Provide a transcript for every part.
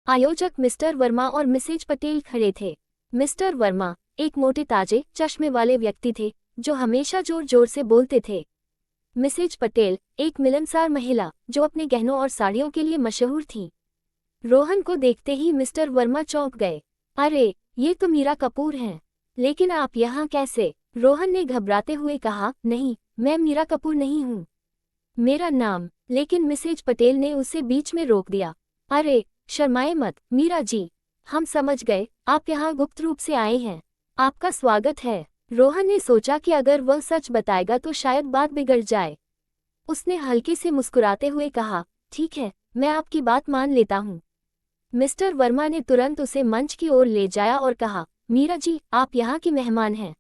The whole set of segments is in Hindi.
आयोजक मिस्टर वर्मा और मिसेज पटेल खड़े थे। मिस्टर वर्मा एक मोटे ताजे चश्मे वाले व्यक्ति थे जो हमेशा जोर जोर से बोलते थे। मिसेज पटेल एक मिलनसार महिला जो अपने गहनों और साड़ियों के लिए मशहूर थी। रोहन को देखते ही मिस्टर वर्मा चौंक गए। अरे, ये तो मीरा कपूर हैं। लेकिन आप यहाँ कैसे? रोहन ने घबराते हुए कहा। नहीं, मैं मीरा कपूर नहीं हूँ। मेरा नाम। लेकिन मिसेज पटेल ने उसे बीच में रोक दिया। अरे, शर्माए मत मीरा जी, हम समझ गए आप यहाँ गुप्त रूप से आए हैं। आपका स्वागत है। रोहन ने सोचा कि अगर वह सच बताएगा तो शायद बात बिगड़ जाए। उसने हल्के से मुस्कुराते हुए कहा, ठीक है, मैं आपकी बात मान लेता हूँ। मिस्टर वर्मा ने तुरंत उसे मंच की ओर ले जाया और कहा, मीरा जी, आप यहाँ की मेहमान हैं।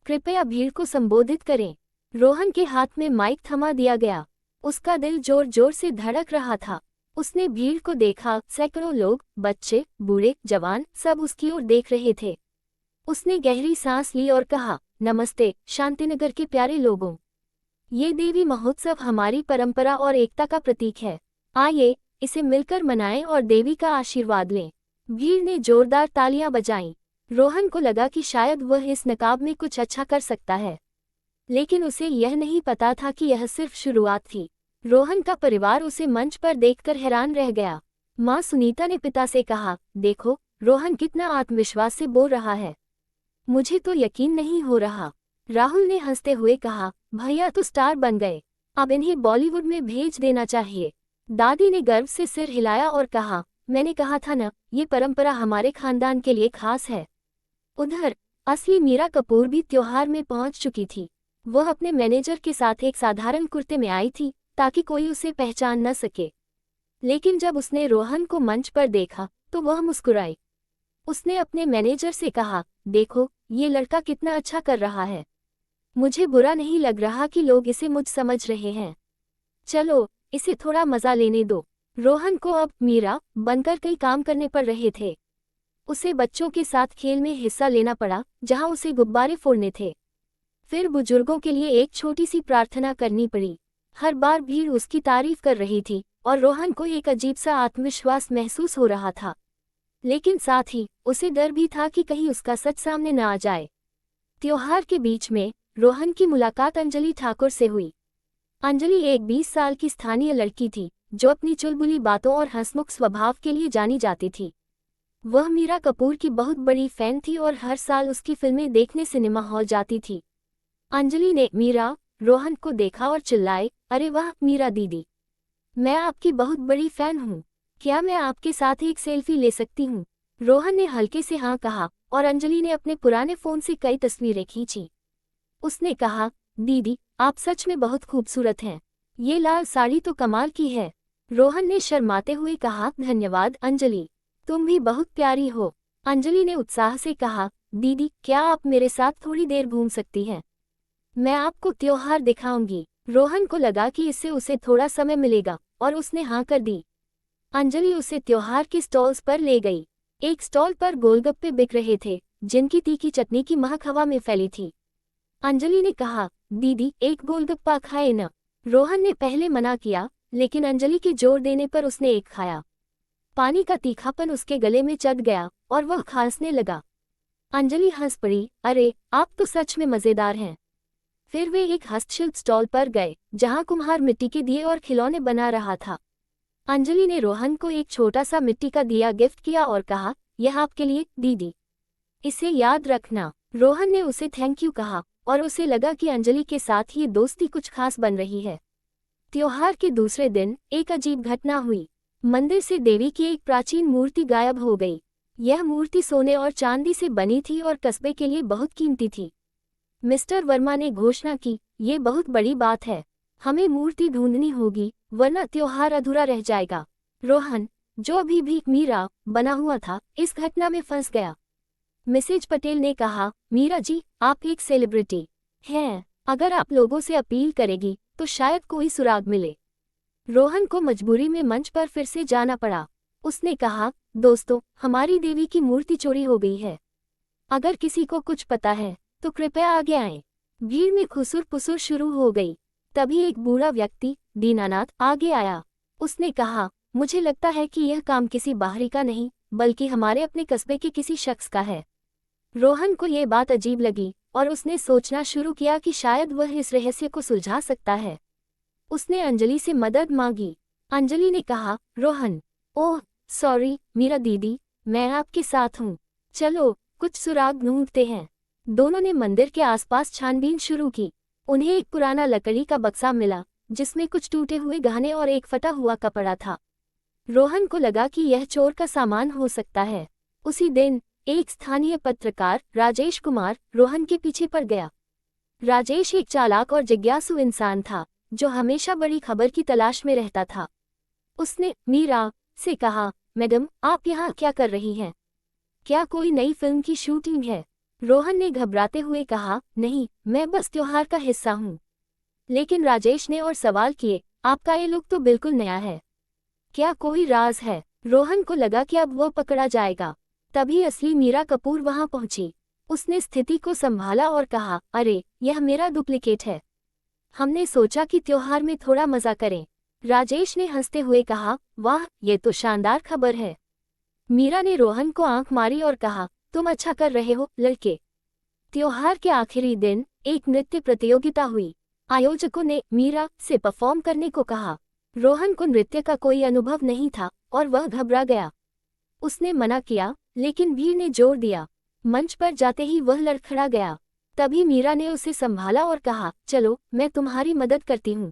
कृपया भीड़ को संबोधित करें। रोहन के हाथ में माइक थमा दिया गया। उसका दिल जोर जोर से धड़क रहा था। उसने भीड़ को देखा। सैकड़ों लोग, बच्चे, बूढ़े, जवान, सब उसकी ओर देख रहे थे। उसने गहरी सांस ली और कहा, नमस्ते शांतिनगर के प्यारे लोगों। ये देवी महोत्सव हमारी परंपरा और एकता का प्रतीक है। आइए, इसे मिलकर मनाएं और देवी का आशीर्वाद लें। भीड़ ने जोरदार तालियां बजाईं। रोहन को लगा कि शायद वह इस नकाब में कुछ अच्छा कर सकता है। लेकिन उसे यह नहीं पता था कि यह सिर्फ शुरुआत थी। रोहन का परिवार उसे मंच पर देखकर हैरान रह गया। माँ सुनीता ने पिता से कहा, देखो, रोहन कितना आत्मविश्वास से बोल रहा है। मुझे तो यकीन नहीं हो रहा। राहुल ने हंसते हुए कहा, भैया तो स्टार बन गए, अब इन्हें बॉलीवुड में भेज देना चाहिए। दादी ने गर्व से सिर हिलाया और कहा, मैंने कहा था ना, ये परंपरा हमारे खानदान के लिए खास है। उधर असली मीरा कपूर भी त्योहार में पहुंच चुकी थी। वह अपने मैनेजर के साथ एक साधारण कुर्ते में आई थी ताकि कोई उसे पहचान न सके। लेकिन जब उसने रोहन को मंच पर देखा तो वह मुस्कुराई। उसने अपने मैनेजर से कहा, देखो, ये लड़का कितना अच्छा कर रहा है। मुझे बुरा नहीं लग रहा कि लोग इसे मुझ समझ रहे हैं। चलो, इसे थोड़ा मजा लेने दो। रोहन को अब मीरा बनकर कई काम करने पड़ रहे थे। उसे बच्चों के साथ खेल में हिस्सा लेना पड़ा जहां उसे गुब्बारे फोड़ने थे। फिर बुजुर्गों के लिए एक छोटी सी प्रार्थना करनी पड़ी। हर बार भीड़ उसकी तारीफ कर रही थी और रोहन को एक अजीब सा आत्मविश्वास महसूस हो रहा था। लेकिन साथ ही उसे डर भी था कि कहीं उसका सच सामने न आ जाए। त्योहार के बीच में रोहन की मुलाकात अंजलि ठाकुर से हुई। अंजलि एक 20 साल की स्थानीय लड़की थी जो अपनी चुलबुली बातों और हंसमुख स्वभाव के लिए जानी जाती थी। वह मीरा कपूर की बहुत बड़ी फैन थी और हर साल उसकी फिल्में देखने सिनेमा हॉल जाती थी। अंजलि ने मीरा रोहन को देखा और चिल्लाए, अरे वाह मीरा दीदी, मैं आपकी बहुत बड़ी फैन हूँ। क्या मैं आपके साथ एक सेल्फी ले सकती हूँ? रोहन ने हल्के से हाँ कहा और अंजलि ने अपने पुराने फोन से कई तस्वीरें खींची। उसने कहा, दीदी, आप सच में बहुत खूबसूरत हैं। ये लाल साड़ी तो कमाल की है। रोहन ने शर्माते हुए कहा, धन्यवाद अंजलि, तुम भी बहुत प्यारी हो। अंजलि ने उत्साह से कहा, दीदी, क्या आप मेरे साथ थोड़ी देर घूम सकती हैं? मैं आपको त्योहार दिखाऊंगी। रोहन को लगा कि इससे उसे थोड़ा समय मिलेगा और उसने हाँ कर दी। अंजलि उसे त्योहार के स्टॉल्स पर ले गई। एक स्टॉल पर गोलगप्पे बिक रहे थे जिनकी तीखी चटनी की महक हवा में फैली थी। अंजलि ने कहा, दीदी, एक गोलगप्पा खाए न? रोहन ने पहले मना किया, लेकिन अंजलि के जोर देने पर उसने एक खाया। पानी का तीखापन उसके गले में चढ़ गया और वह खांसने लगा। अंजलि हंस पड़ी, अरे, आप तो सच में मजेदार हैं। फिर वे एक हस्तशिल्प स्टॉल पर गए जहां कुम्हार मिट्टी के दिए और खिलौने बना रहा था। अंजलि ने रोहन को एक छोटा सा मिट्टी का दिया गिफ्ट किया और कहा, यह आपके लिए दीदी, इसे याद रखना। रोहन ने उसे थैंक यू कहा और उसे लगा कि अंजलि के साथ ये दोस्ती कुछ खास बन रही है। त्योहार के दूसरे दिन एक अजीब घटना हुई। मंदिर से देवी की एक प्राचीन मूर्ति गायब हो गई। यह मूर्ति सोने और चांदी से बनी थी और कस्बे के लिए बहुत कीमती थी। मिस्टर वर्मा ने घोषणा की, ये बहुत बड़ी बात है, हमें मूर्ति ढूंढनी होगी वरना त्योहार अधूरा रह जाएगा। रोहन, जो अभी भी मीरा बना हुआ था, इस घटना में फंस गया। मिसेज पटेल ने कहा, मीरा जी, आप एक सेलिब्रिटी हैं, अगर आप लोगों से अपील करेगी तो शायद कोई सुराग मिले। रोहन को मजबूरी में मंच पर फिर से जाना पड़ा। उसने कहा, दोस्तों, हमारी देवी की मूर्ति चोरी हो गई है। अगर किसी को कुछ पता है तो कृपया आगे आएं। भीड़ में खुसुर पुसुर शुरू हो गई। तभी एक बूढ़ा व्यक्ति, दीनानाथ, आगे आया। उसने कहा, मुझे लगता है कि यह काम किसी बाहरी का नहीं बल्कि हमारे अपने कस्बे के किसी शख्स का है। रोहन को यह बात अजीब लगी और उसने सोचना शुरू किया कि शायद वह इस रहस्य को सुलझा सकता है। उसने अंजलि से मदद मांगी। अंजलि ने कहा, रोहन, ओह सॉरी मीरा दीदी, मैं आपके साथ हूँ। चलो कुछ सुराग ढूंढते हैं। दोनों ने मंदिर के आसपास छानबीन शुरू की। उन्हें एक पुराना लकड़ी का बक्सा मिला जिसमें कुछ टूटे हुए गहने और एक फटा हुआ कपड़ा था। रोहन को लगा कि यह चोर का सामान हो सकता है। उसी दिन एक स्थानीय पत्रकार राजेश कुमार रोहन के पीछे पड़ गया। राजेश एक चालाक और जिज्ञासु इंसान था जो हमेशा बड़ी खबर की तलाश में रहता था। उसने मीरा से कहा, मैडम आप यहाँ क्या कर रही हैं? क्या कोई नई फिल्म की शूटिंग है? रोहन ने घबराते हुए कहा, नहीं, मैं बस त्योहार का हिस्सा हूँ। लेकिन राजेश ने और सवाल किए, आपका ये लुक तो बिल्कुल नया है। क्या कोई राज है? रोहन को लगा कि अब वह पकड़ा जाएगा। तभी असली मीरा कपूर वहां पहुंची। उसने स्थिति को संभाला और कहा, अरे यह मेरा डुप्लीकेट है। हमने सोचा कि त्योहार में थोड़ा मजा करें। राजेश ने हंसते हुए कहा, वाह ये तो शानदार खबर है। मीरा ने रोहन को आंख मारी और कहा, तुम अच्छा कर रहे हो लड़के। त्योहार के आखिरी दिन एक नृत्य प्रतियोगिता हुई। आयोजकों ने मीरा से परफॉर्म करने को कहा। रोहन को नृत्य का कोई अनुभव नहीं था और वह घबरा गया। उसने मना किया लेकिन भीड़ ने जोर दिया। मंच पर जाते ही वह लड़खड़ा गया। तभी मीरा ने उसे संभाला और कहा, चलो मैं तुम्हारी मदद करती हूँ।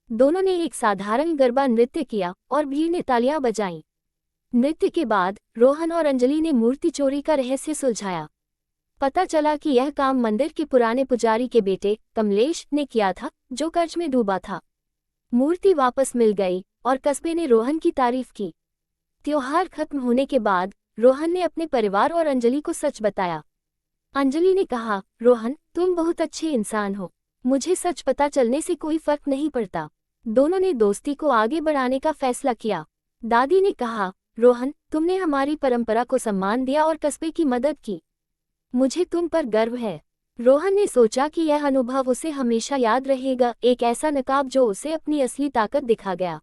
दोनों ने एक साधारण गरबा नृत्य किया और भीड़ ने तालियां बजाईं। नृत्य के बाद रोहन और अंजलि ने मूर्ति चोरी का रहस्य सुलझाया। पता चला कि यह काम मंदिर के पुराने पुजारी के बेटे कमलेश ने किया था जो कर्ज में डूबा था। मूर्ति वापस मिल गई और कस्बे ने रोहन की तारीफ की। त्योहार खत्म होने के बाद रोहन ने अपने परिवार और अंजलि को सच बताया। अंजलि ने कहा, रोहन तुम बहुत अच्छे इंसान हो, मुझे सच पता चलने से कोई फर्क नहीं पड़ता। दोनों ने दोस्ती को आगे बढ़ाने का फैसला किया। दादी ने कहा, रोहन तुमने हमारी परंपरा को सम्मान दिया और कस्बे की मदद की। मुझे तुम पर गर्व है। रोहन ने सोचा कि यह अनुभव उसे हमेशा याद रहेगा, एक ऐसा नकाब जो उसे अपनी असली ताकत दिखा गया।